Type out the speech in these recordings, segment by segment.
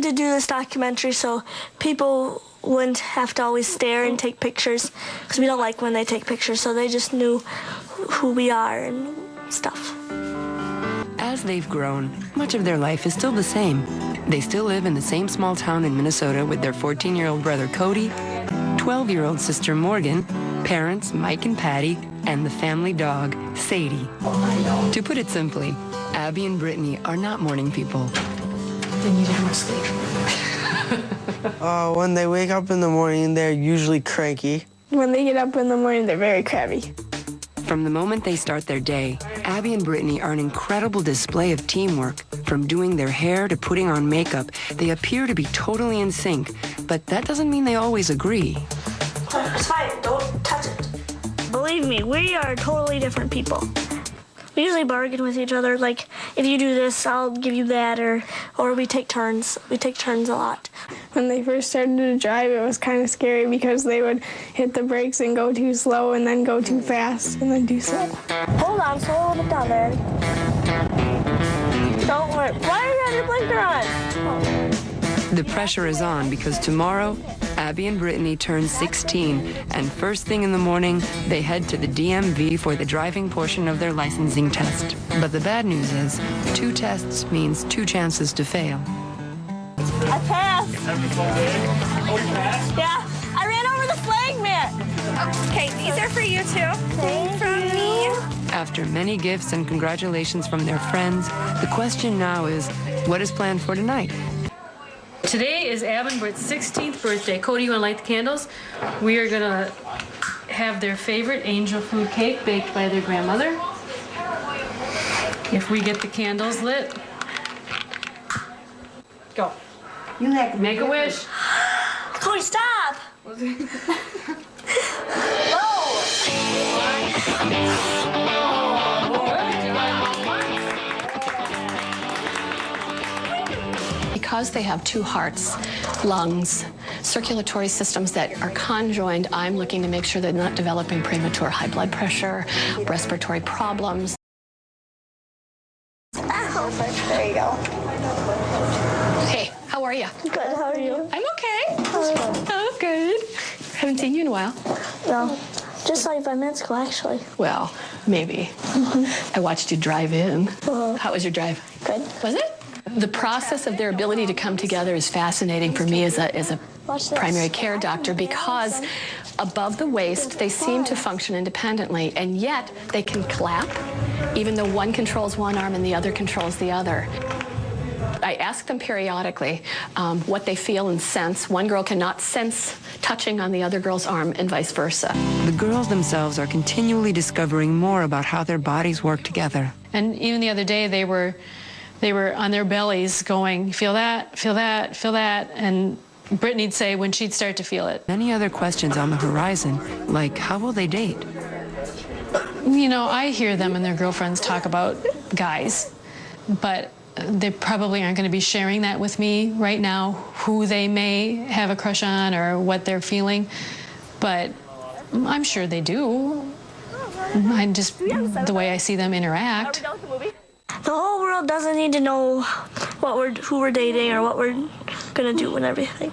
to do this documentary so people wouldn't have to always stare and take pictures, because we don't like when they take pictures, so they just knew who we are and stuff. As they've grown, much of their life is still the same. They still live in the same small town in Minnesota with their 14-year-old brother Cody, 12-year-old sister Morgan, parents Mike and Patty, and the family dog, Sadie. To put it simply, Abby and Brittany are not morning people. They need more sleep. When they wake up in the morning, they're usually cranky. When they get up in the morning, they're very crabby. From the moment they start their day, Abby and Brittany are an incredible display of teamwork. From doing their hair to putting on makeup, they appear to be totally in sync, but that doesn't mean they always agree. It's fine, don't touch it. Believe me, we are totally different people. We usually bargain with each other, like, if you do this, I'll give you that, or we take turns. We take turns a lot. When they first started to drive, it was kind of scary because they would hit the brakes and go too slow and then go too fast and then too slow. Hold on, slow a little bit down there. Don't worry. Why do you have your blinker on? The pressure is on because tomorrow, Abby and Brittany turn 16, and first thing in the morning, they head to the DMV for the driving portion of their licensing test. But the bad news is, 2 tests means 2 chances to fail. I passed. Yeah, I ran over the flag man. Okay, these are for you too. From me. After many gifts and congratulations from their friends, the question now is, what is planned for tonight? Today is Ab and Britt's 16th birthday. Cody, you want to light the candles? We are going to have their favorite angel food cake baked by their grandmother. If we get the candles lit. Go. You like Make a wish. Cody, stop! Because they have 2 hearts, lungs, circulatory systems that are conjoined, I'm looking to make sure they're not developing premature high blood pressure, respiratory problems. There you go. Hey, how are you? Good, how are you? I'm okay. Oh, good. Haven't seen you in a while. No, just like 5 minutes ago, actually. Well, maybe. I watched you drive in. How was your drive? Good. Was it? The process of their ability to come together is fascinating for me as a primary care doctor, because above the waist, they seem to function independently, and yet they can clap, even though one controls one arm and the other controls the other. I ask them periodically what they feel and sense. One girl cannot sense touching on the other girl's arm and vice versa. The girls themselves are continually discovering more about how their bodies work together. And even the other day, they were on their bellies going, feel that, feel that, feel that, and Brittany'd say when she'd start to feel it. Many other questions on the horizon, like how will they date? You know, I hear them and their girlfriends talk about guys, but they probably aren't going to be sharing that with me right now, who they may have a crush on or what they're feeling, but I'm sure they do. I just, the way I see them interact. The whole world doesn't need to know who we're dating or what we're gonna do and everything.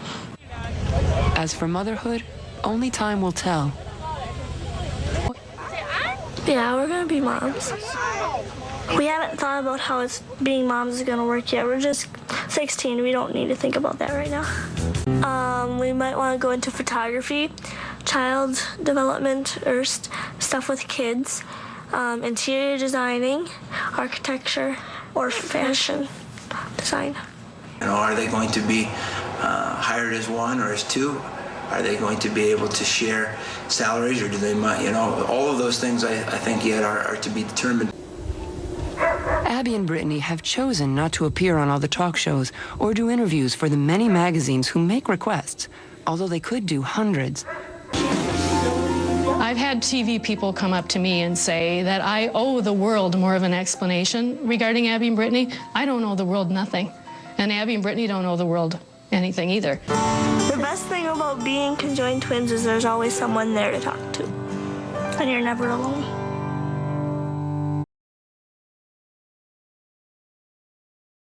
As for motherhood, only time will tell. Yeah, we're gonna be moms. We haven't thought about how being moms is gonna work yet. We're just 16. We don't need to think about that right now. We might want to go into photography, child development, or stuff with kids. Interior designing, architecture, or fashion design. You know, are they going to be hired as 1 or as 2? Are they going to be able to share salaries, or do they, you know, all of those things I think yet are to be determined. Abby and Brittany have chosen not to appear on all the talk shows or do interviews for the many magazines who make requests, although they could do hundreds. I've had TV people come up to me and say that I owe the world more of an explanation regarding Abby and Brittany. I don't owe the world nothing. And Abby and Brittany don't owe the world anything either. The best thing about being conjoined twins is there's always someone there to talk to. And you're never alone.